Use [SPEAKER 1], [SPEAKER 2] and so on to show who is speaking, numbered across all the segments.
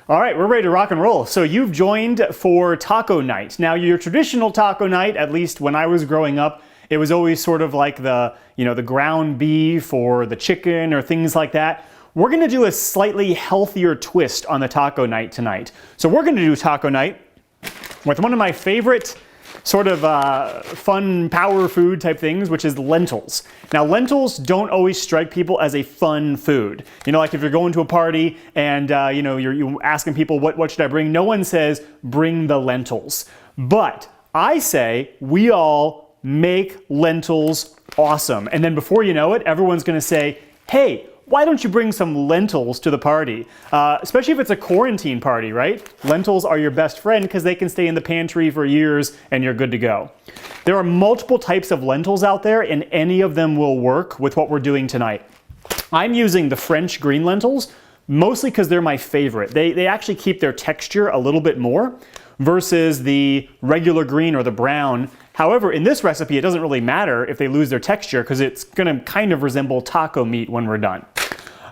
[SPEAKER 1] All right, we're ready to rock and roll. So you've joined for taco night. Now your traditional taco night, at least when I was growing up, it was always sort of like the ground beef or the chicken or things like that. We're gonna do a slightly healthier twist on the taco night tonight. So we're gonna do taco night with one of my favorite sort of fun power food type things, which is lentils. Now lentils don't always strike people as a fun food. You know, like if you're going to a party and you're asking people what should I bring, no one says bring the lentils. But I say we all make lentils awesome. And then before you know it, everyone's gonna say, hey, why don't you bring some lentils to the party? Especially if it's a quarantine party, right? Lentils are your best friend because they can stay in the pantry for years and you're good to go. There are multiple types of lentils out there and any of them will work with what we're doing tonight. I'm using the French green lentils, mostly because they're my favorite. They actually keep their texture a little bit more versus the regular green or the brown. However, in this recipe, it doesn't really matter if they lose their texture because it's gonna kind of resemble taco meat when we're done.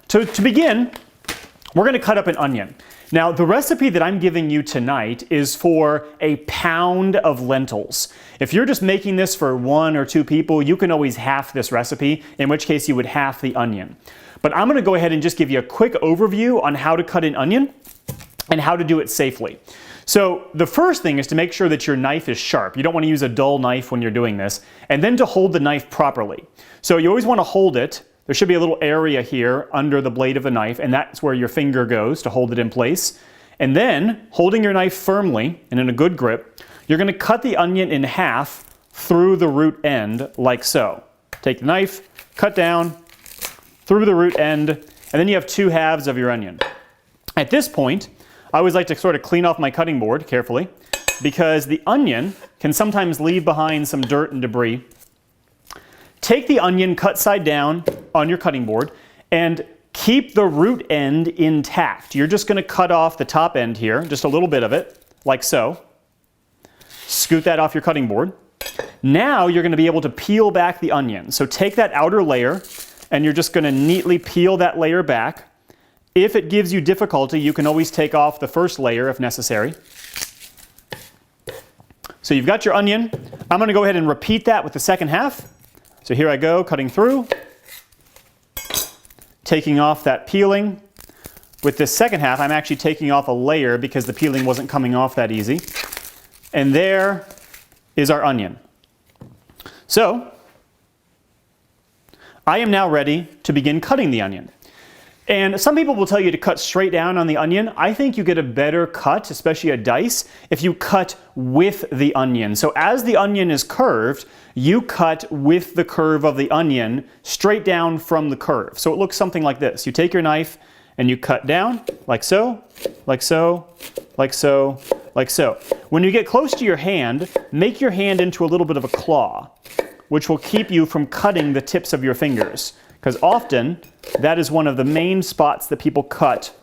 [SPEAKER 1] To begin, we're gonna cut up an onion. Now, the recipe that I'm giving you tonight is for a pound of lentils. If you're just making this for 1 or 2 people, you can always half this recipe, in which case you would half the onion. But I'm gonna go ahead and just give you a quick overview on how to cut an onion and how to do it safely. So the first thing is to make sure that your knife is sharp. You don't want to use a dull knife when you're doing this. And then to hold the knife properly. So you always want to hold it. There should be a little area here under the blade of the knife, and that's where your finger goes to hold it in place. And then, holding your knife firmly and in a good grip, you're going to cut the onion in half through the root end like so. Take the knife, cut down through the root end, and then you have 2 halves of your onion. At this point, I always like to sort of clean off my cutting board carefully because the onion can sometimes leave behind some dirt and debris. Take the onion cut side down on your cutting board and keep the root end intact. You're just going to cut off the top end here, just a little bit of it, like so. Scoot that off your cutting board. Now you're going to be able to peel back the onion. So take that outer layer and you're just going to neatly peel that layer back. If it gives you difficulty, you can always take off the first layer if necessary. So you've got your onion. I'm going to go ahead and repeat that with the second half. So here I go, cutting through, taking off that peeling. With this second half, I'm actually taking off a layer because the peeling wasn't coming off that easy. And there is our onion. So I am now ready to begin cutting the onion. And some people will tell you to cut straight down on the onion. I think you get a better cut, especially a dice, if you cut with the onion. So as the onion is curved, you cut with the curve of the onion straight down from the curve. So it looks something like this. You take your knife and you cut down like so, like so, like so, like so. When you get close to your hand, make your hand into a little bit of a claw, which will keep you from cutting the tips of your fingers. Because often, that is one of the main spots that people cut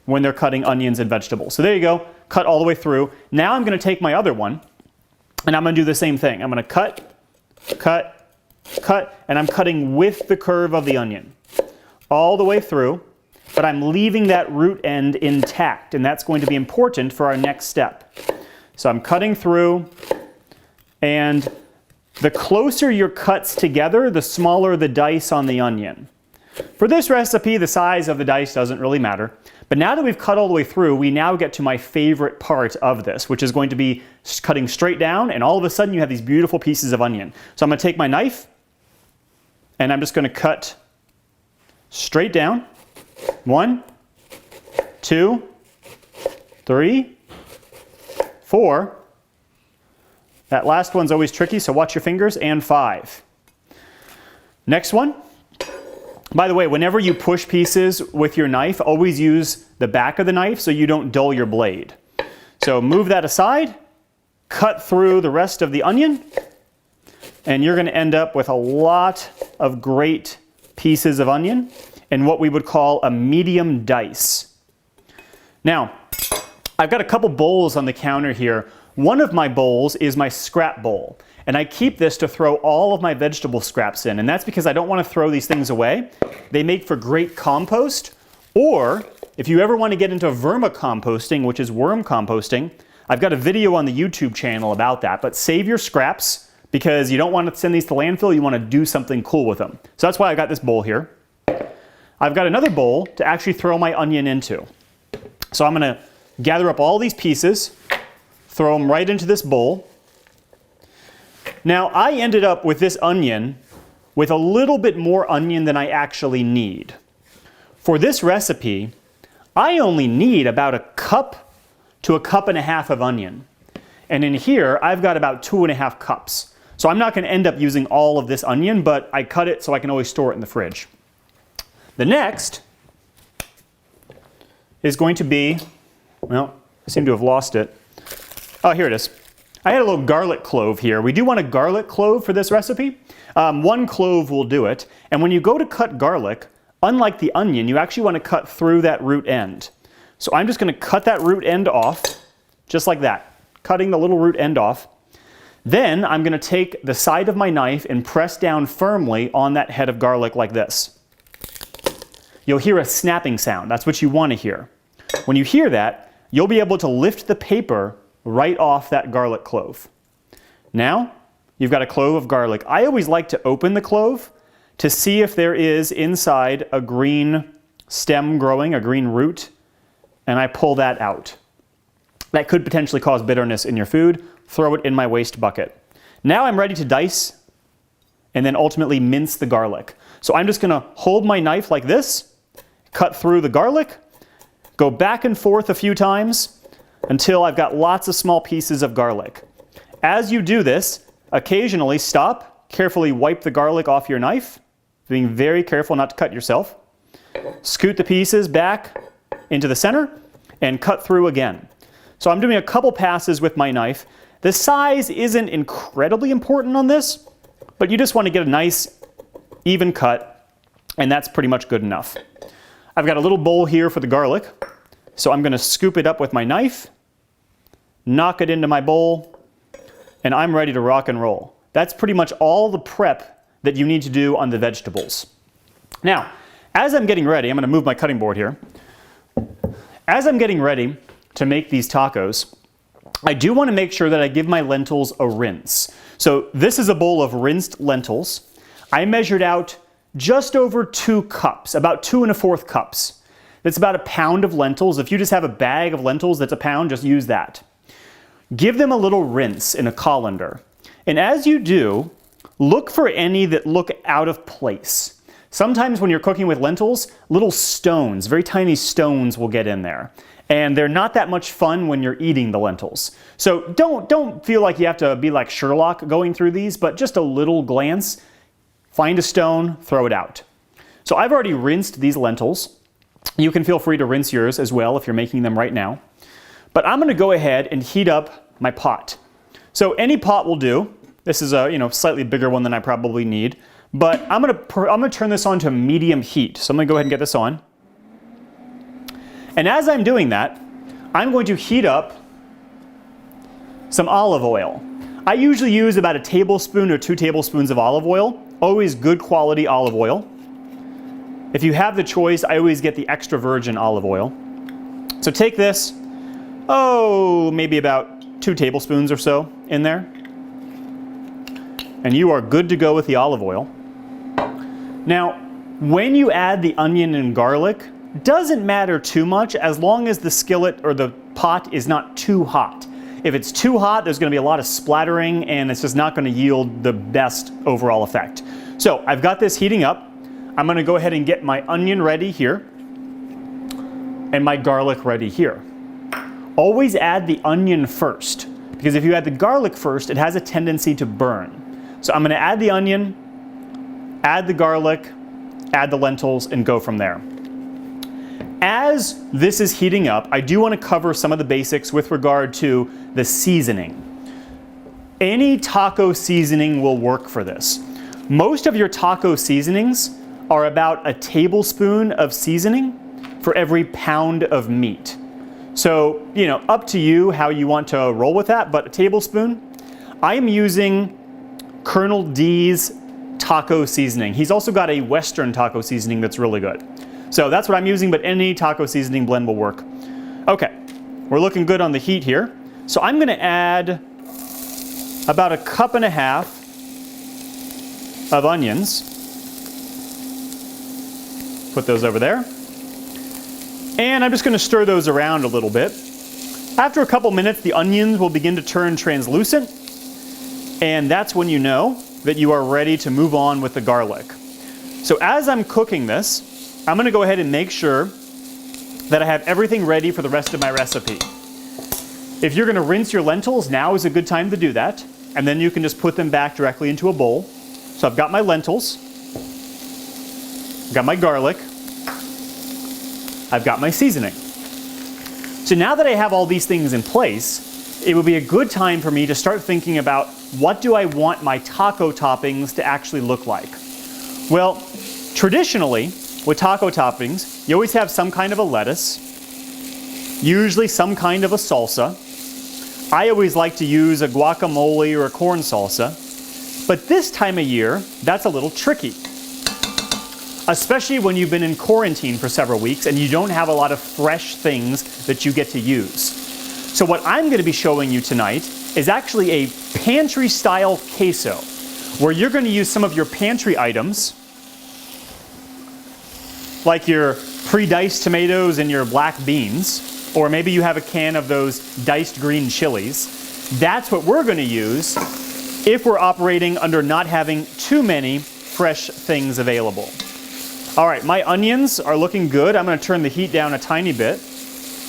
[SPEAKER 1] when they're cutting onions and vegetables. So there you go, cut all the way through. Now I'm going to take my other one, and I'm going to do the same thing. I'm going to cut, cut, cut, and I'm cutting with the curve of the onion. All the way through, but I'm leaving that root end intact, and that's going to be important for our next step. So I'm cutting through, and the closer your cuts together, the smaller the dice on the onion. For this recipe, the size of the dice doesn't really matter. But now that we've cut all the way through, we now get to my favorite part of this, which is going to be cutting straight down, and all of a sudden you have these beautiful pieces of onion. So I'm going to take my knife, and I'm just going to cut straight down. 1, 2, 3, 4. That last one's always tricky, so watch your fingers, and 5. Next one. By the way, whenever you push pieces with your knife, always use the back of the knife so you don't dull your blade. So move that aside, cut through the rest of the onion, and you're going to end up with a lot of great pieces of onion in what we would call a medium dice. Now, I've got a couple bowls on the counter here. One of my bowls is my scrap bowl, and I keep this to throw all of my vegetable scraps in, and that's because I don't want to throw these things away. They make for great compost, or if you ever want to get into vermicomposting, which is worm composting, I've got a video on the YouTube channel about that, but save your scraps because you don't want to send these to landfill, you want to do something cool with them. So that's why I got this bowl here. I've got another bowl to actually throw my onion into. So I'm going to gather up all these pieces, throw them right into this bowl. Now I ended up with this onion with a little bit more onion than I actually need. For this recipe, I only need about a cup to a cup and a half of onion. And in here, I've got about 2.5 cups. So I'm not going to end up using all of this onion, but I cut it so I can always store it in the fridge. The next is going to be, well, I seem to have lost it. Oh, here it is. I had a little garlic clove here. We do want a garlic clove for this recipe. 1 clove will do it. And when you go to cut garlic, unlike the onion, you actually want to cut through that root end. So I'm just going to cut that root end off, just like that, cutting the little root end off. Then I'm going to take the side of my knife and press down firmly on that head of garlic like this. You'll hear a snapping sound. That's what you want to hear. When you hear that, you'll be able to lift the paper right off that garlic clove. Now, you've got a clove of garlic. I always like to open the clove to see if there is inside a green stem growing, a green root, and I pull that out. That could potentially cause bitterness in your food. Throw it in my waste bucket. Now I'm ready to dice and then ultimately mince the garlic. So I'm just going to hold my knife like this, cut through the garlic, go back and forth a few times until I've got lots of small pieces of garlic. As you do this, occasionally stop, carefully wipe the garlic off your knife, being very careful not to cut yourself. Scoot the pieces back into the center and cut through again. So I'm doing a couple passes with my knife. The size isn't incredibly important on this, but you just want to get a nice even cut, and that's pretty much good enough. I've got a little bowl here for the garlic, so I'm going to scoop it up with my knife, knock it into my bowl, and I'm ready to rock and roll. That's pretty much all the prep that you need to do on the vegetables. Now, as I'm getting ready, I'm going to move my cutting board here. As I'm getting ready to make these tacos, I do want to make sure that I give my lentils a rinse. So this is a bowl of rinsed lentils. I measured out just over 2 cups, about 2 1/4 cups. That's about 1 pound of lentils. If you just have a bag of lentils that's 1 pound, just use that. Give them a little rinse in a colander. And as you do, look for any that look out of place. Sometimes when you're cooking with lentils, little stones, very tiny stones will get in there. And they're not that much fun when you're eating the lentils. So don't feel like you have to be like Sherlock going through these, but just a little glance, find a stone, throw it out. So I've already rinsed these lentils. You can feel free to rinse yours as well if you're making them right now. But I'm going to go ahead and heat up my pot. So any pot will do. This is a slightly bigger one than I probably need. But I'm going to turn this on to medium heat. So I'm going to go ahead and get this on. And as I'm doing that, I'm going to heat up some olive oil. I usually use about 1 tablespoon or 2 tablespoons of olive oil. Always good quality olive oil. If you have the choice, I always get the extra virgin olive oil. So take this, maybe about 2 tablespoons or so in there. And you are good to go with the olive oil. Now, when you add the onion and garlic, doesn't matter too much as long as the skillet or the pot is not too hot. If it's too hot, there's going to be a lot of splattering and it's just not going to yield the best overall effect. So I've got this heating up. I'm going to go ahead and get my onion ready here and my garlic ready here. Always add the onion first, because if you add the garlic first, it has a tendency to burn. So I'm going to add the onion, add the garlic, add the lentils, and go from there. As this is heating up, I do want to cover some of the basics with regard to the seasoning. Any taco seasoning will work for this. Most of your taco seasonings are about 1 tablespoon of seasoning for every pound of meat. So, up to you how you want to roll with that, but 1 tablespoon. I am using Colonel D's taco seasoning. He's also got a Western taco seasoning that's really good. So that's what I'm using, but any taco seasoning blend will work. Okay, we're looking good on the heat here. So I'm gonna add about 1.5 cups of onions. Put those over there. And I'm just gonna stir those around a little bit. After a couple minutes, the onions will begin to turn translucent, and that's when you know that you are ready to move on with the garlic. So as I'm cooking this, I'm gonna go ahead and make sure that I have everything ready for the rest of my recipe. If you're gonna rinse your lentils, now is a good time to do that, and then you can just put them back directly into a bowl. So I've got my lentils, got my garlic, I've got my seasoning. So now that I have all these things in place, it would be a good time for me to start thinking about what do I want my taco toppings to actually look like. Well, traditionally, with taco toppings, you always have some kind of a lettuce, usually some kind of a salsa. I always like to use a guacamole or a corn salsa, but this time of year, that's a little tricky. Especially when you've been in quarantine for several weeks and you don't have a lot of fresh things that you get to use. So what I'm going to be showing you tonight is actually a pantry-style queso, where you're going to use some of your pantry items, like your pre-diced tomatoes and your black beans, or maybe you have a can of those diced green chilies. That's what we're going to use if we're operating under not having too many fresh things available. All right, my onions are looking good. I'm going to turn the heat down a tiny bit.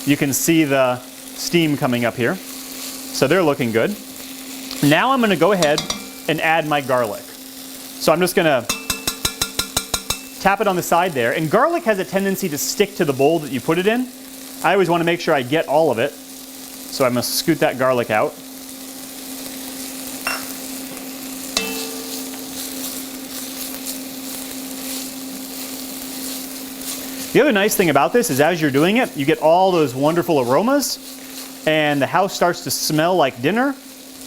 [SPEAKER 1] You can see the steam coming up here. So they're looking good. Now I'm going to go ahead and add my garlic. So I'm just going to tap it on the side there. And garlic has a tendency to stick to the bowl that you put it in. I always want to make sure I get all of it. So I'm going to scoot that garlic out. The other nice thing about this is as you're doing it, you get all those wonderful aromas, and the house starts to smell like dinner,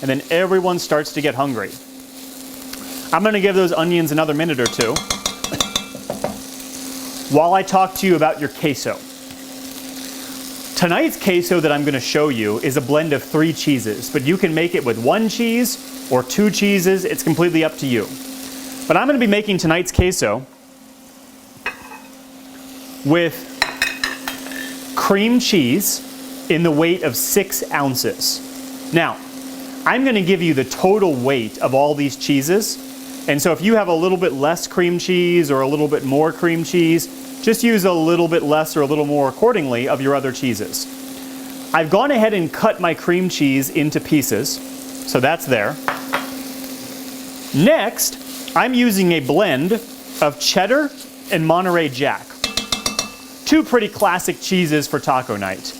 [SPEAKER 1] and then everyone starts to get hungry. I'm going to give those onions another minute or two while I talk to you about your queso. Tonight's queso that I'm going to show you is a blend of 3 cheeses, but you can make it with 1 cheese or 2 cheeses. It's completely up to you. But I'm going to be making tonight's queso with cream cheese in the weight of 6 ounces. Now, I'm going to give you the total weight of all these cheeses. And so if you have a little bit less cream cheese or a little bit more cream cheese, just use a little bit less or a little more accordingly of your other cheeses. I've gone ahead and cut my cream cheese into pieces, so that's there. Next, I'm using a blend of cheddar and Monterey Jack. 2 pretty classic cheeses for taco night.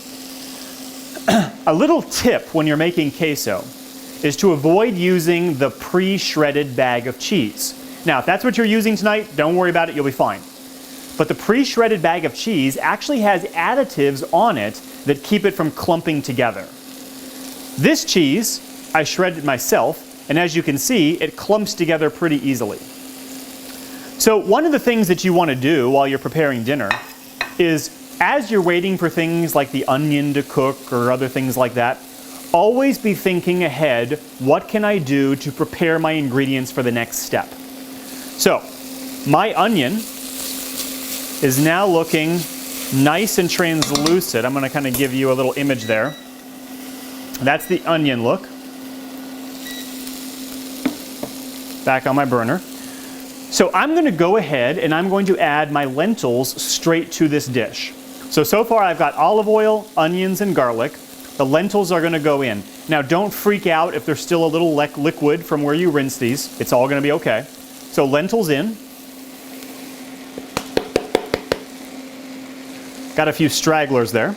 [SPEAKER 1] A little tip when you're making queso is to avoid using the pre-shredded bag of cheese. Now, if that's what you're using tonight, don't worry about it, you'll be fine. But the pre-shredded bag of cheese actually has additives on it that keep it from clumping together. This cheese, I shredded myself, and as you can see, it clumps together pretty easily. So one of the things that you want to do while you're preparing dinner is, as you're waiting for things like the onion to cook or other things like that, always be thinking ahead, what can I do to prepare my ingredients for the next step? So, my onion is now looking nice and translucent. I'm going to kind of give you a little image there. That's the onion look. Back on my burner. So I'm going to go ahead and I'm going to add my lentils straight to this dish. So far I've got olive oil, onions, and garlic. The lentils are going to go in. Now don't freak out if there's still a little liquid from where you rinse these. It's all going to be okay. So lentils in. Got a few stragglers there.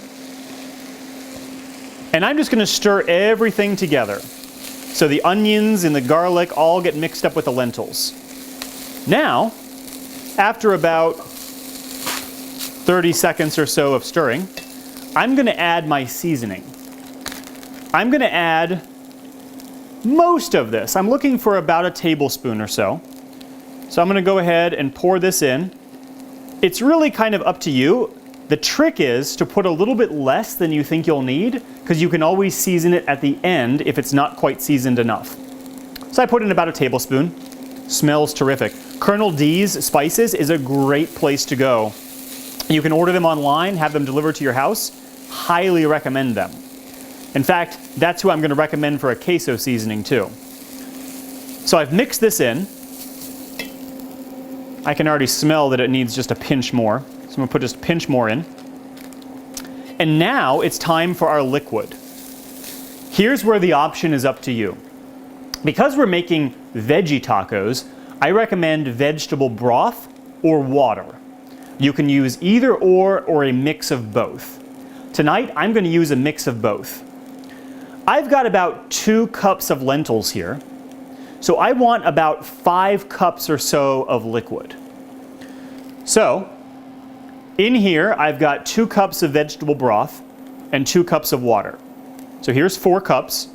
[SPEAKER 1] And I'm just going to stir everything together. So the onions and the garlic all get mixed up with the lentils. Now, after about 30 seconds or so of stirring, I'm going to add my seasoning. I'm going to add most of this. I'm looking for about a tablespoon or so. So I'm going to go ahead and pour this in. It's really kind of up to you. The trick is to put a little bit less than you think you'll need, because you can always season it at the end if it's not quite seasoned enough. So I put in about a tablespoon. Smells terrific. Colonel D's Spices is a great place to go. You can order them online, have them delivered to your house. Highly recommend them. In fact, that's who I'm going to recommend for a queso seasoning too. So I've mixed this in. I can already smell that it needs just a pinch more. So I'm going to put just a pinch more in. And now it's time for our liquid. Here's where the option is up to you. Because we're making veggie tacos, I recommend vegetable broth or water. You can use either or a mix of both. Tonight, I'm going to use a mix of both. I've got about 2 cups of lentils here, so I want about 5 cups or so of liquid. So, in here, I've got 2 cups of vegetable broth and 2 cups of water. So here's 4 cups.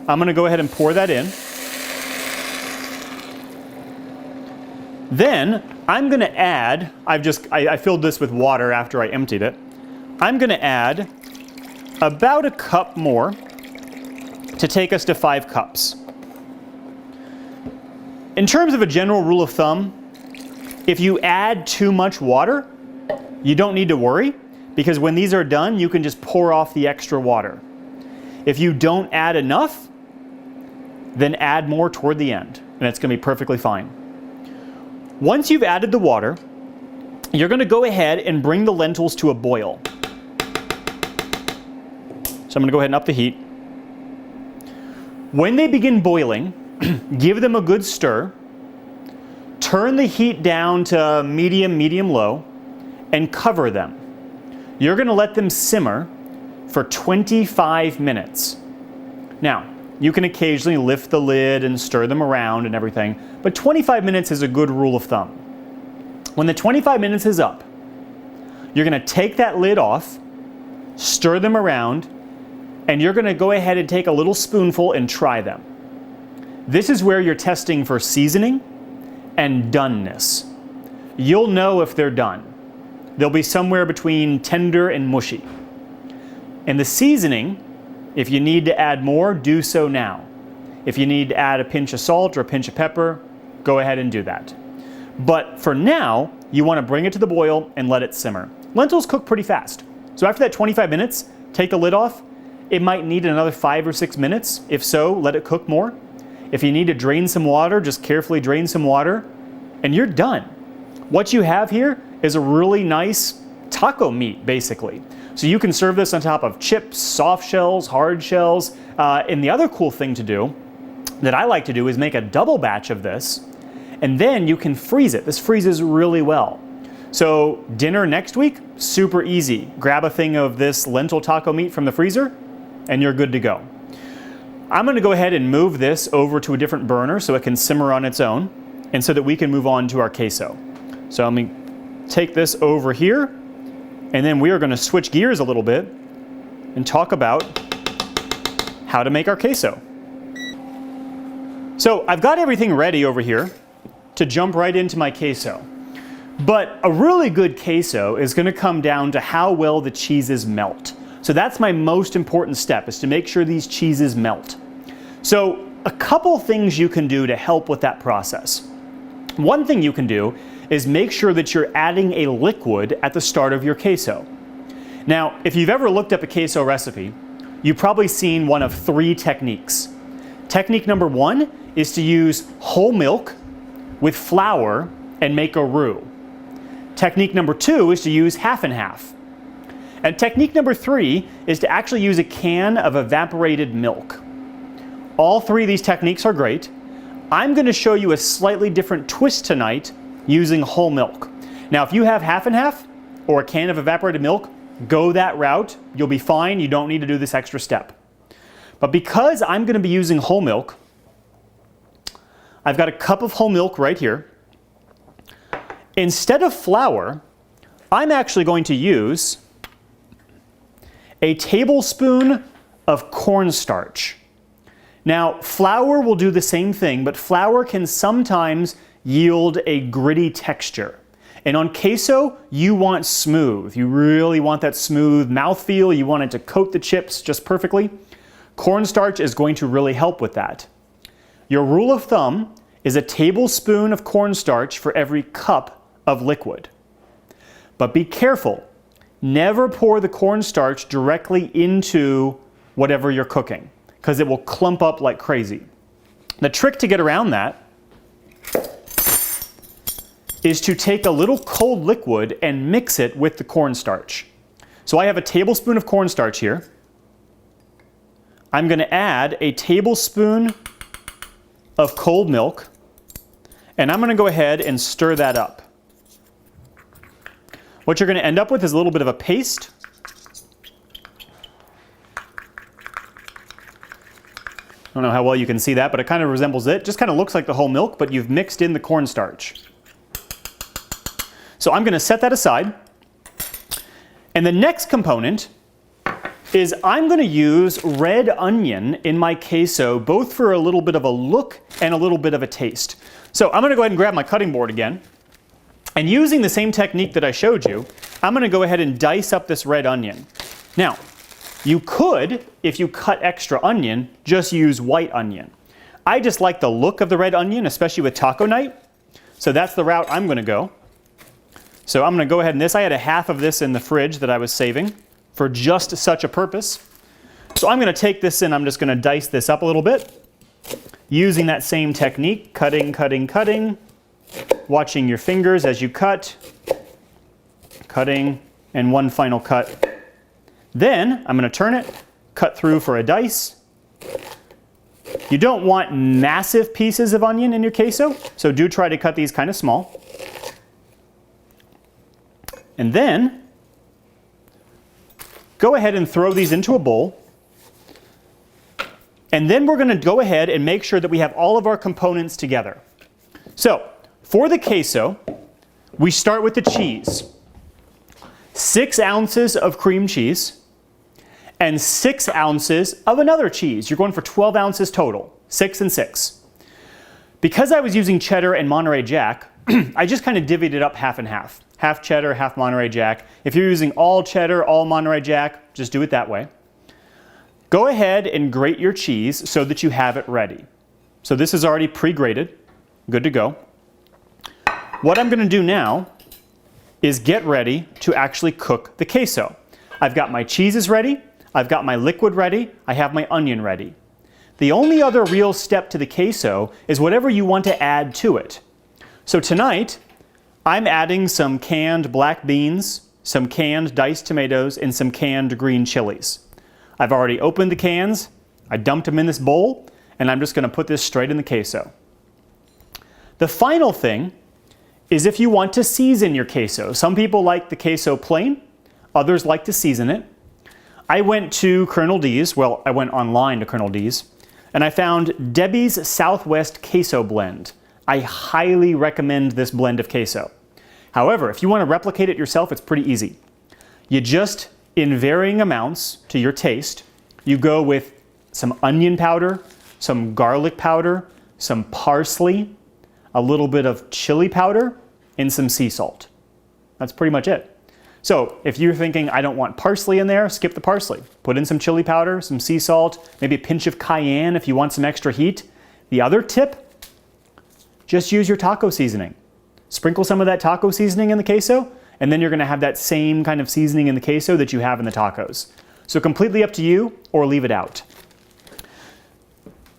[SPEAKER 1] I'm going to go ahead and pour that in. Then I'm going to add, I filled this with water after I emptied it. I'm going to add about a cup more to take us to 5 cups. In terms of a general rule of thumb, if you add too much water, you don't need to worry, because when these are done, you can just pour off the extra water. If you don't add enough, then add more toward the end, and it's going to be perfectly fine. Once you've added the water, you're going to go ahead and bring the lentils to a boil. So I'm going to go ahead and up the heat. When they begin boiling, give them a good stir. Turn the heat down to medium-low, and cover them. You're going to let them simmer for 25 minutes. Now, you can occasionally lift the lid and stir them around and everything, but 25 minutes is a good rule of thumb. When the 25 minutes is up, you're going to take that lid off, stir them around, and you're going to go ahead and take a little spoonful and try them. This is where you're testing for seasoning and doneness. You'll know if they're done. They'll be somewhere between tender and mushy. And the seasoning, if you need to add more, do so now. If you need to add a pinch of salt or a pinch of pepper, go ahead and do that. But for now, you want to bring it to the boil and let it simmer. Lentils cook pretty fast. So after that 25 minutes, take the lid off. It might need another 5 or 6 minutes. If so, let it cook more. If you need to drain some water, just carefully drain some water, and you're done. What you have here is a really nice taco meat, basically. So you can serve this on top of chips, soft shells, hard shells. And the other cool thing to do, that I like to do, is make a double batch of this, and then you can freeze it. This freezes really well. So dinner next week, super easy. Grab a thing of this lentil taco meat from the freezer, and you're good to go. I'm going to go ahead and move this over to a different burner so it can simmer on its own, and so that we can move on to our queso. So I'm going to take this over here, and then we are going to switch gears a little bit and talk about how to make our queso. So I've got everything ready over here to jump right into my queso. But a really good queso is going to come down to how well the cheeses melt. So that's my most important step, is to make sure these cheeses melt. So a couple things you can do to help with that process. One thing you can do is make sure that you're adding a liquid at the start of your queso. Now, if you've ever looked up a queso recipe, you've probably seen one of 3 techniques. Technique number 1 is to use whole milk with flour and make a roux. Technique number 2 is to use half and half. And technique number 3 is to actually use a can of evaporated milk. All 3 of these techniques are great. I'm going to show you a slightly different twist tonight using whole milk. Now, if you have half and half or a can of evaporated milk, go that route. You'll be fine. You don't need to do this extra step. But because I'm going to be using whole milk, I've got a cup of whole milk right here. Instead of flour, I'm actually going to use a tablespoon of corn starch. Now, flour will do the same thing, but flour can sometimes yield a gritty texture. And on queso, you want smooth. You really want that smooth mouthfeel. You want it to coat the chips just perfectly. Cornstarch is going to really help with that. Your rule of thumb is a tablespoon of cornstarch for every cup of liquid. But be careful. Never pour the cornstarch directly into whatever you're cooking, because it will clump up like crazy. The trick to get around that is to take a little cold liquid and mix it with the cornstarch. So I have a tablespoon of cornstarch here. I'm going to add a tablespoon of cold milk, and I'm going to go ahead and stir that up. What you're going to end up with is a little bit of a paste. I don't know how well you can see that, but it kind of resembles it. Just kind of looks like the whole milk, but you've mixed in the cornstarch. So I'm going to set that aside. And the next component is I'm going to use red onion in my queso, both for a little bit of a look and a little bit of a taste. So I'm going to go ahead and grab my cutting board again. And using the same technique that I showed you, I'm going to go ahead and dice up this red onion. Now, you could, if you cut extra onion, just use white onion. I just like the look of the red onion, especially with taco night. So that's the route I'm going to go. So I'm going to go ahead and I had a half of this in the fridge that I was saving for just such a purpose. So I'm going to take this and I'm just going to dice this up a little bit. Using that same technique, cutting, cutting, cutting. Watching your fingers as you cut. Cutting, and one final cut. Then I'm going to turn it, cut through for a dice. You don't want massive pieces of onion in your queso, so do try to cut these kind of small. And then go ahead and throw these into a bowl. And then we're going to go ahead and make sure that we have all of our components together. So for the queso, we start with the cheese. 6 ounces of cream cheese and 6 ounces of another cheese. You're going for 12 ounces total, 6 and 6. Because I was using cheddar and Monterey Jack, I just kind of divvied it up half and half. Half cheddar, half Monterey Jack. If you're using all cheddar, all Monterey Jack, just do it that way. Go ahead and grate your cheese so that you have it ready. So this is already pre-grated, good to go. What I'm going to do now is get ready to actually cook the queso. I've got my cheeses ready, I've got my liquid ready, I have my onion ready. The only other real step to the queso is whatever you want to add to it. So tonight, I'm adding some canned black beans, some canned diced tomatoes, and some canned green chilies. I've already opened the cans, I dumped them in this bowl, and I'm just going to put this straight in the queso. The final thing is if you want to season your queso. Some people like the queso plain, others like to season it. I went to Colonel D's, well, I went online to Colonel D's, and I found Debbie's Southwest Queso Blend. I highly recommend this blend of queso. However, if you want to replicate it yourself, it's pretty easy. You just, in varying amounts to your taste, you go with some onion powder, some garlic powder, some parsley, a little bit of chili powder, and some sea salt. That's pretty much it. So if you're thinking, I don't want parsley in there, skip the parsley. Put in some chili powder, some sea salt, maybe a pinch of cayenne if you want some extra heat. The other tip, just use your taco seasoning. Sprinkle some of that taco seasoning in the queso, and then you're going to have that same kind of seasoning in the queso that you have in the tacos. So completely up to you, or leave it out.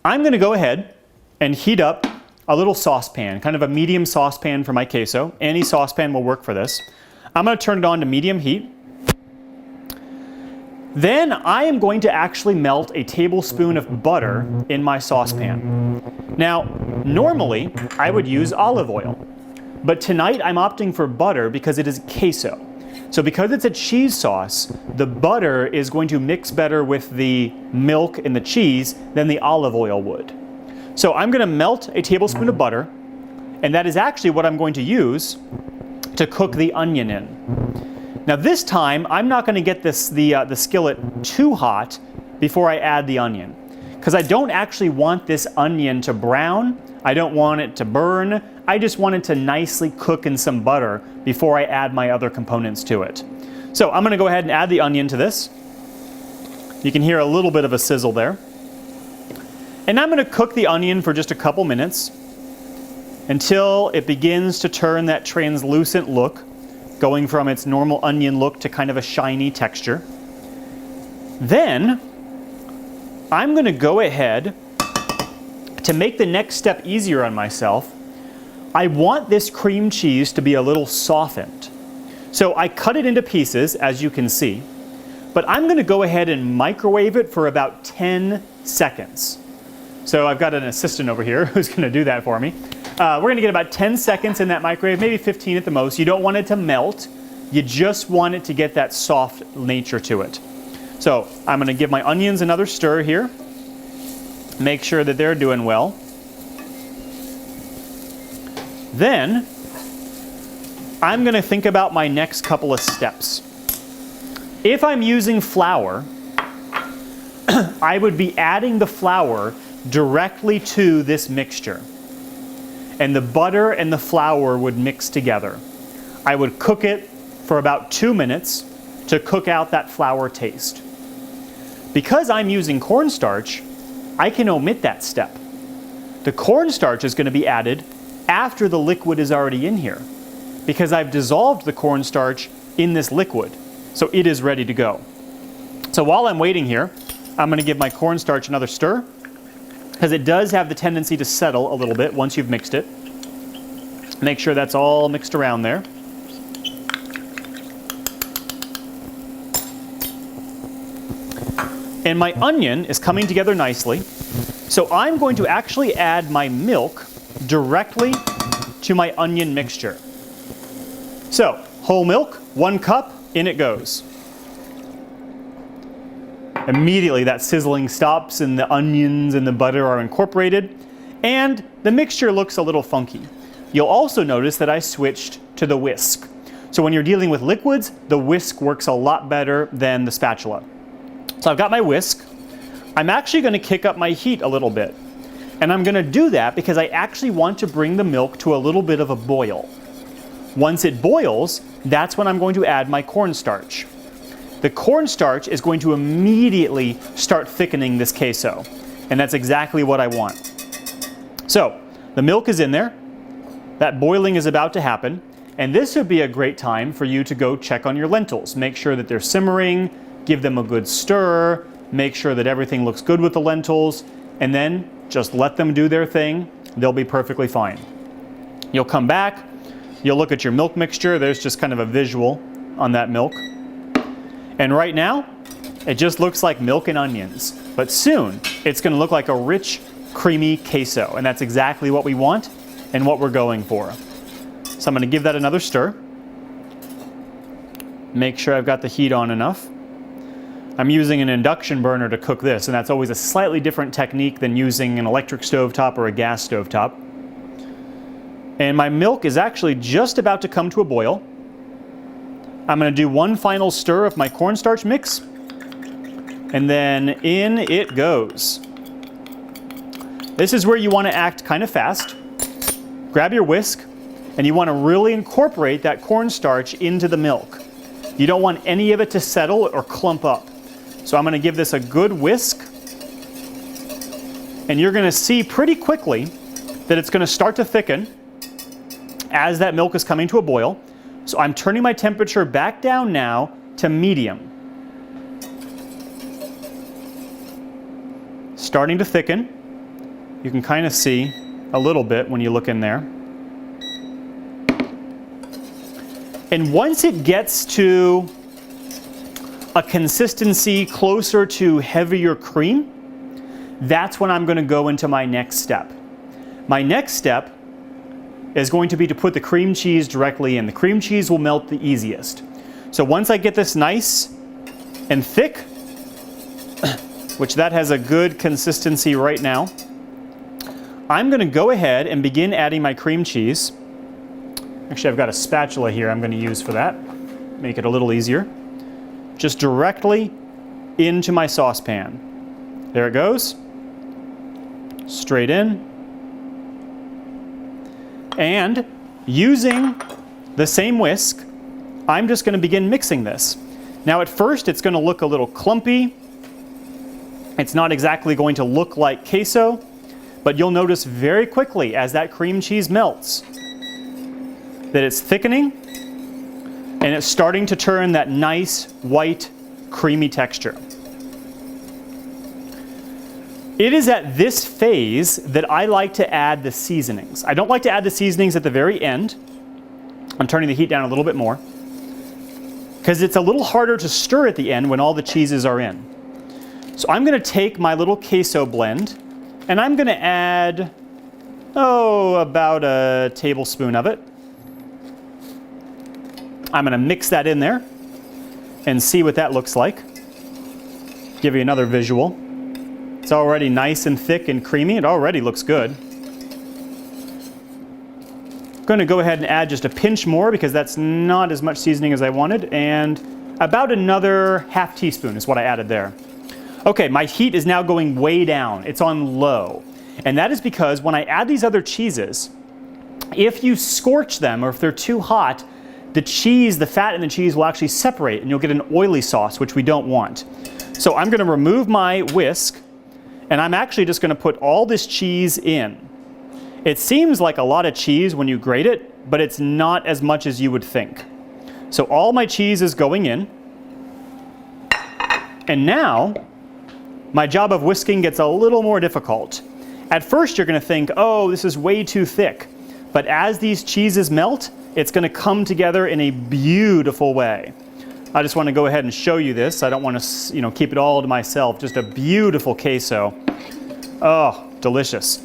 [SPEAKER 1] I'm going to go ahead and heat up a little saucepan, kind of a medium saucepan for my queso. Any saucepan will work for this. I'm going to turn it on to medium heat. Then I am going to actually melt a tablespoon of butter in my saucepan. Now, normally I would use olive oil, but tonight I'm opting for butter because it is queso. So because it's a cheese sauce, the butter is going to mix better with the milk and the cheese than the olive oil would. So I'm going to melt a tablespoon of butter, and that is actually what I'm going to use to cook the onion in. Now this time, I'm not going to get the skillet too hot before I add the onion, because I don't actually want this onion to brown. I don't want it to burn. I just wanted to nicely cook in some butter before I add my other components to it. So I'm gonna go ahead and add the onion to this. You can hear a little bit of a sizzle there. And I'm gonna cook the onion for just a couple minutes until it begins to turn that translucent look, going from its normal onion look to kind of a shiny texture. Then I'm gonna go ahead to make the next step easier on myself. I want this cream cheese to be a little softened. So I cut it into pieces, as you can see, but I'm gonna go ahead and microwave it for about 10 seconds. So I've got an assistant over here who's gonna do that for me. We're gonna get about 10 seconds in that microwave, maybe 15 at the most. You don't want it to melt. You just want it to get that soft nature to it. So I'm gonna give my onions another stir here. Make sure that they're doing well. Then I'm gonna think about my next couple of steps. If I'm using flour, I would be adding the flour directly to this mixture. And the butter and the flour would mix together. I would cook it for about 2 minutes to cook out that flour taste. Because I'm using cornstarch, I can omit that step. The cornstarch is going to be added after the liquid is already in here, because I've dissolved the cornstarch in this liquid, so it is ready to go. So while I'm waiting here, I'm going to give my cornstarch another stir, because it does have the tendency to settle a little bit once you've mixed it. Make sure that's all mixed around there. And my onion is coming together nicely, so I'm going to actually add my milk directly to my onion mixture. So, whole milk, 1 cup, in it goes. Immediately that sizzling stops and the onions and the butter are incorporated, and the mixture looks a little funky. You'll also notice that I switched to the whisk. So when you're dealing with liquids, the whisk works a lot better than the spatula. So I've got my whisk. I'm actually going to kick up my heat a little bit. And I'm going to do that because I actually want to bring the milk to a little bit of a boil. Once it boils, that's when I'm going to add my cornstarch. The cornstarch is going to immediately start thickening this queso. And that's exactly what I want. So the milk is in there. That boiling is about to happen. And this would be a great time for you to go check on your lentils. Make sure that they're simmering. Give them a good stir, make sure that everything looks good with the lentils, and then just let them do their thing. They'll be perfectly fine. You'll come back, you'll look at your milk mixture. There's just kind of a visual on that milk. And right now, it just looks like milk and onions. But soon, it's going to look like a rich, creamy queso. And that's exactly what we want and what we're going for. So I'm going to give that another stir. Make sure I've got the heat on enough. I'm using an induction burner to cook this, and that's always a slightly different technique than using an electric stovetop or a gas stovetop. And my milk is actually just about to come to a boil. I'm going to do one final stir of my cornstarch mix, and then in it goes. This is where you want to act kind of fast. Grab your whisk, and you want to really incorporate that cornstarch into the milk. You don't want any of it to settle or clump up. So I'm going to give this a good whisk, and you're going to see pretty quickly that it's going to start to thicken as that milk is coming to a boil. So I'm turning my temperature back down now to medium. Starting to thicken. You can kind of see a little bit when you look in there. And once it gets to a consistency closer to heavier cream, that's when I'm going to go into my next step. My next step is going to be to put the cream cheese directly in. The cream cheese will melt the easiest. So once I get this nice and thick, which that has a good consistency right now, I'm going to go ahead and begin adding my cream cheese. Actually, I've got a spatula here I'm going to use for that. Make it a little easier. Just directly into my saucepan. There it goes. Straight in. And using the same whisk, I'm just going to begin mixing this. Now at first it's going to look a little clumpy. It's not exactly going to look like queso, but you'll notice very quickly as that cream cheese melts that it's thickening and it's starting to turn that nice white creamy texture. It is at this phase that I like to add the seasonings. I don't like to add the seasonings at the very end. I'm turning the heat down a little bit more because it's a little harder to stir at the end when all the cheeses are in. So I'm going to take my little queso blend and I'm going to add, about a tablespoon of it. I'm going to mix that in there and see what that looks like. Give you another visual. It's already nice and thick and creamy. It already looks good. I'm going to go ahead and add just a pinch more because that's not as much seasoning as I wanted, and about another half teaspoon is what I added there. Okay, my heat is now going way down. It's on low. And that is because when I add these other cheeses, if you scorch them or if they're too hot, the cheese, the fat in the cheese will actually separate and you'll get an oily sauce, which we don't want. So I'm going to remove my whisk and I'm actually just going to put all this cheese in. It seems like a lot of cheese when you grate it, but it's not as much as you would think. So all my cheese is going in. And now my job of whisking gets a little more difficult. At first you're going to think, oh, this is way too thick. But as these cheeses melt, it's going to come together in a beautiful way. I just want to go ahead and show you this. I don't want to, keep it all to myself. Just a beautiful queso. Oh, delicious.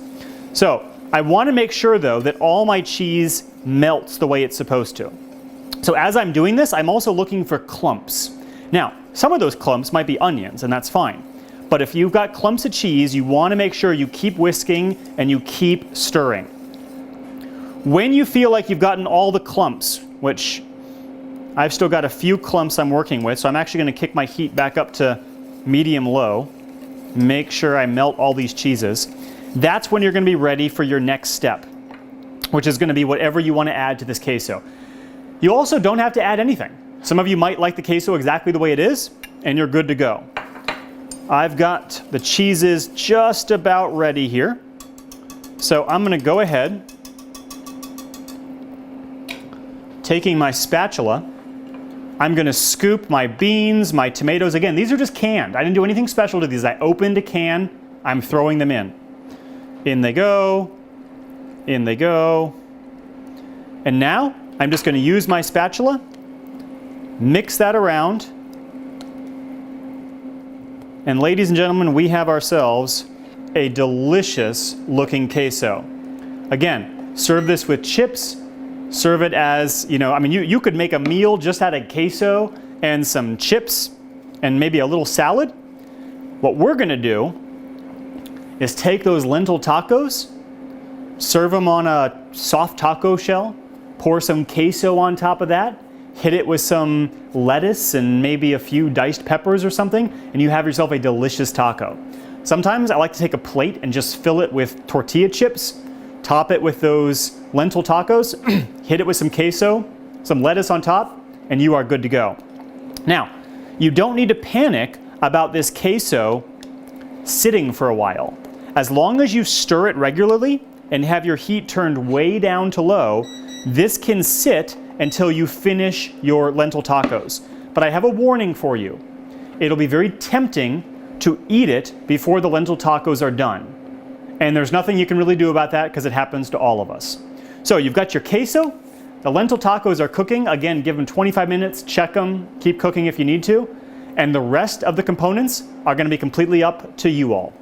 [SPEAKER 1] So I want to make sure though that all my cheese melts the way it's supposed to. So as I'm doing this, I'm also looking for clumps. Now, some of those clumps might be onions, and that's fine. But if you've got clumps of cheese, you want to make sure you keep whisking and you keep stirring. When you feel like you've gotten all the clumps, which I've still got a few clumps I'm working with, so I'm actually going to kick my heat back up to medium-low, make sure I melt all these cheeses. That's when you're going to be ready for your next step, which is going to be whatever you want to add to this queso. You also don't have to add anything. Some of you might like the queso exactly the way it is, and you're good to go. I've got the cheeses just about ready here. So I'm going to go ahead, taking my spatula, I'm going to scoop my beans, my tomatoes. Again, these are just canned. I didn't do anything special to these. I opened a can, I'm throwing them in. In they go, in they go. And now I'm just going to use my spatula, mix that around. And ladies and gentlemen, we have ourselves a delicious looking queso. Again, serve this with chips, serve it as, you could make a meal just out of queso and some chips and maybe a little salad. What we're gonna do is take those lentil tacos, serve them on a soft taco shell, pour some queso on top of that, hit it with some lettuce and maybe a few diced peppers or something, and you have yourself a delicious taco. Sometimes I like to take a plate and just fill it with tortilla chips, top it with those lentil tacos, hit it with some queso, some lettuce on top, and you are good to go. Now, you don't need to panic about this queso sitting for a while. As long as you stir it regularly and have your heat turned way down to low, this can sit until you finish your lentil tacos. But I have a warning for you. It'll be very tempting to eat it before the lentil tacos are done. And there's nothing you can really do about that because it happens to all of us. So you've got your queso, the lentil tacos are cooking. Again, give them 25 minutes, check them, keep cooking if you need to. And the rest of the components are going to be completely up to you all.